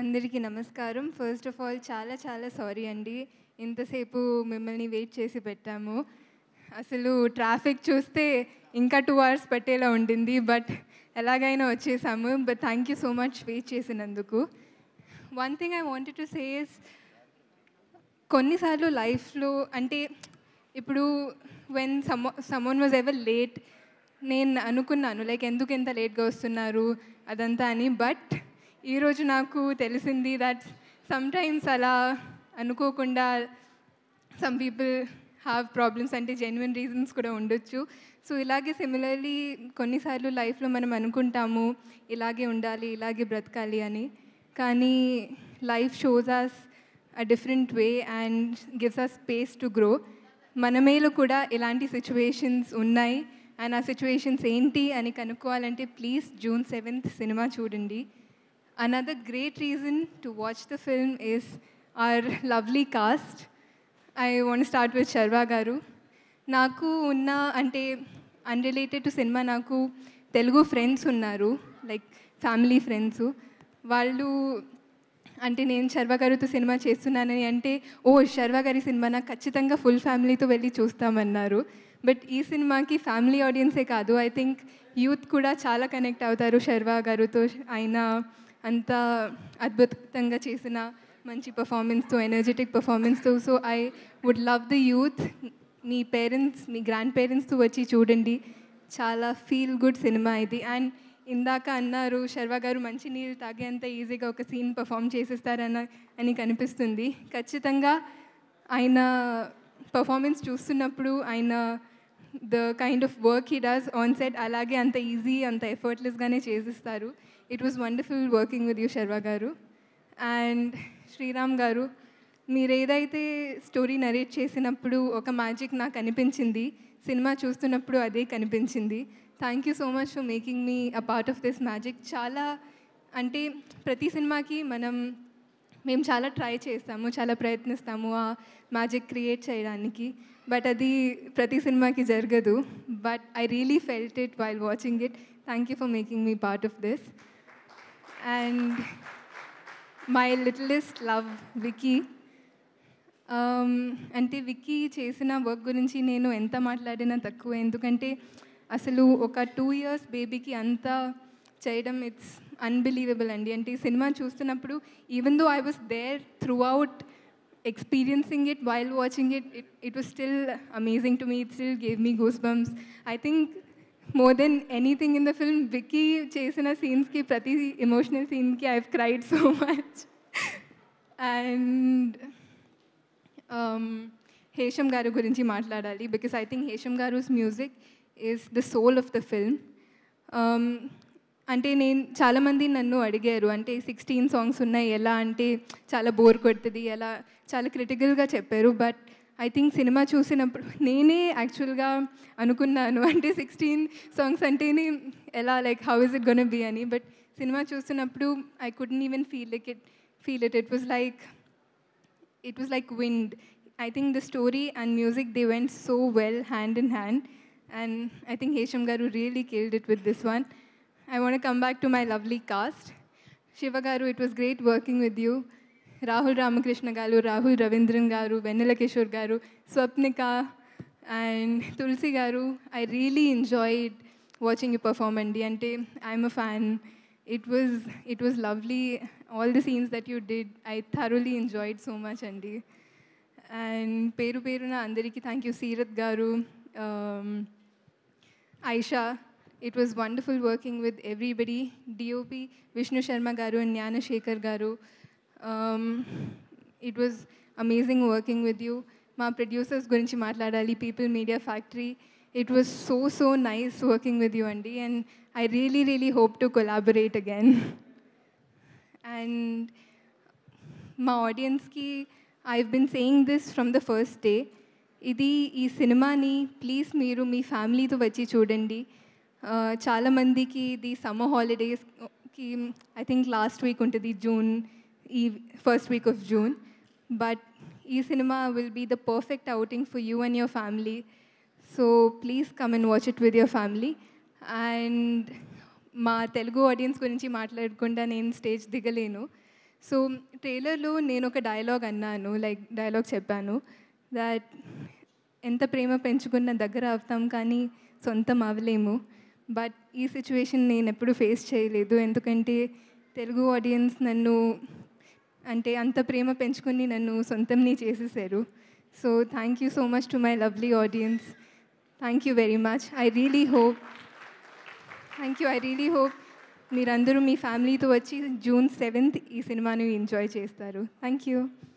అందరికీ నమస్కారం. First of all చాలా చాలా సారీ అండి. ఇంతసేపు మిమ్మల్ని వెయిట్ చేసి పెట్టాము. అసలు ట్రాఫిక్ చూస్తే ఇంకా 2 అవర్స్ పట్టేలా ఉండింది. బట్ ఎలాగైనా వచ్చేసాము. But thank you so much wait చేసినందుకు. One thing I wanted to say is కొన్నిసార్లు లైఫ్‌లో అంటే ఇప్పుడు when someone was ever late నేను అనుకున్నాను లైక్ ఎందుకు ఇంత లేట్‌గా వస్తున్నారు అదంతా అని. బట్ ఈరోజు నాకు తెలిసింది దట్ సమ్‌టైమ్స్ అలా అనుకోకుండా సమ్ పీపుల్ హ్యావ్ ప్రాబ్లమ్స్ అంటే జెన్యూన్ రీజన్స్ కూడా ఉండొచ్చు. సో ఇలాగే సిమిలర్లీ కొన్నిసార్లు లైఫ్‌లో మనం అనుకుంటాము ఇలాగే ఉండాలి, ఇలాగే బ్రతకాలి అని. కానీ life shows us a different way and gives us space to grow. మన మేలు కూడా ఇలాంటి సిచ్యువేషన్స్ ఉన్నాయి అండ్ ఆ సిచ్యువేషన్స్ ఏంటి అని కనుక్కోవాలంటే ప్లీజ్ June 7th సినిమా చూడండి. Another great reason to watch the film is our lovely cast. I want to start with Sharva garu. నాకు ఉన్న అంటే అన్రిలేటెడ్ టు సినిమా నాకు తెలుగు ఫ్రెండ్స్ ఉన్నారు లైక్ ఫ్యామిలీ ఫ్రెండ్స్. వాళ్ళు అంటే నేను శర్వ గారితో సినిమా చేస్తున్నానని అంటే ఓ శర్వ గారి సినిమా నాకు ఖచ్చితంగా ఫుల్ ఫ్యామిలీతో వెళ్ళి చూస్తామన్నారు. బట్ ఈ సినిమాకి ఫ్యామిలీ ఆడియన్సే కాదు ఐ థింక్ యూత్ కూడా చాలా కనెక్ట్ అవుతారు శర్వ గారితో. ఆయన అంత అద్భుతంగా చేసిన మంచి పర్ఫార్మెన్స్తో ఎనర్జెటిక్ పర్ఫార్మెన్స్తో. So I would love the youth మీ పేరెంట్స్ మీ గ్రాండ్ పేరెంట్స్తో వచ్చి చూడండి. చాలా ఫీల్ గుడ్ సినిమా ఇది. అండ్ ఇందాక అన్నారు శర్వ గారు మంచి నీళ్ళు తాగేంత ఈజీగా ఒక సీన్ పర్ఫామ్ చేసేస్తారని కనిపిస్తుంది. ఖచ్చితంగా ఆయన పర్ఫార్మెన్స్ చూస్తున్నప్పుడు ఆయన the kind of work he does on set అలాగే అంత ఈజీ అంత ఎఫర్ట్లెస్గానే చేసిస్తారు. It was wonderful working with you Sharwa garu. And Sriram గారు మీరు ఏదైతే స్టోరీ నరేట్ చేసినప్పుడు ఒక మ్యాజిక్ నాకు అనిపించింది, సినిమా చూస్తున్నప్పుడు అదే కనిపించింది. Thank you so much for making me a part of this magic. చాలా అంటే ప్రతి సినిమాకి మేము చాలా ట్రై చేస్తాము, చాలా ప్రయత్నిస్తాము ఆ మ్యాజిక్ క్రియేట్ చేయడానికి. బట్ అది ప్రతి సినిమాకి జరగదు. But I really felt it while watching it. Thank you for making me part of this. And my littlest love Vicky. అంటే విక్కీ చేసిన వర్క్ గురించి నేను ఎంత మాట్లాడినా తక్కువ. ఎందుకంటే అసలు ఒక 2 years బేబీకి అంతా చేయడం ఇట్స్ అన్బిలీవబుల్ అండి. అంటే ఈ సినిమా చూస్తున్నప్పుడు even though I was there throughout experiencing it while watching it was still amazing to me. It still gave me goosebumps. I think more than anything in the film Vicky చేసిన సీన్స్కి ప్రతి emotional సీన్కి I have cried so much. And Hesham garu గురించి మాట్లాడాలి because I think Hesham గారుస్ music is the soul of the film. అంటే చాలామంది నన్ను అడిగారు అంటే 16 songs ఉన్నాయి ఎలా అంటే చాలా బోర్ కొడుతుంది ఎలా చాలా క్రిటికల్గా చెప్పారు. బట్ ఐ థింక్ సినిమా చూసినప్పుడు నేనే యాక్చువల్గా అనుకున్నాను అంటే 16 songs అంటేనే ఎలా like how is it gonna be అని. బట్ సినిమా చూస్తున్నప్పుడు I couldn't even feel it. It was like wind. I think the story and music, they went so well hand in hand. And I think Hesham Garu really killed it with this one. I want to come back to my lovely cast. Shiva Garu, it was great working with you. Rahul Ramakrishna Garu, Rahul Ravindran Garu, Vennela Kishore Garu, Swapnika, and Tulsi Garu. I really enjoyed watching you perform, Andy. Ante, I'm a fan. It was lovely. All the scenes that you did, I thoroughly enjoyed so much, Andy. And Peruna Andariki, thank you, Seerath Garu, Aisha. It was wonderful working with everybody. DOP, Vishnu Sharma Garu and Jnana Shekhar Garu. It was amazing working with you. Ma producers gurinchi matladali, People Media Factory. It was so nice working with you, Andy, and I really hope to collaborate again. And my audience ki I've been saying this from the first day. ఈ సినిమాని please మీరు మీ ఫ్యామిలీతో వచ్చి చూడండి. చాలామందికి ఇది summer హాలిడేస్కి I think last week ఉంటుంది ఈ first week of June. But ఈ సినిమా will be the perfect outing for you and your family. So please come and watch it with your family. And మా తెలుగు ఆడియన్స్ గురించి మాట్లాడకుండా నేను stage దిగలేను. So ట్రైలర్లో నేను ఒక డైలాగ్ అన్నాను, లైక్ డైలాగ్ చెప్పాను దట్ ఎంత ప్రేమ పెంచుకున్న దగ్గర అవుతాం కానీ సొంతం అవ్వలేము. బట్ ఈ సిచ్యువేషన్ నేను ఎప్పుడు ఫేస్ చేయలేదు, ఎందుకంటే తెలుగు ఆడియన్స్ నన్ను అంటే అంత ప్రేమ పెంచుకొని నన్ను సొంతంని చేసేసారు. So thank you so much to my lovely audience. Thank you very much. I really hope మీరందరూ మీ ఫ్యామిలీతో వచ్చి June 7th ఈ సినిమాని ఎంజాయ్ చేస్తారు. Thank you.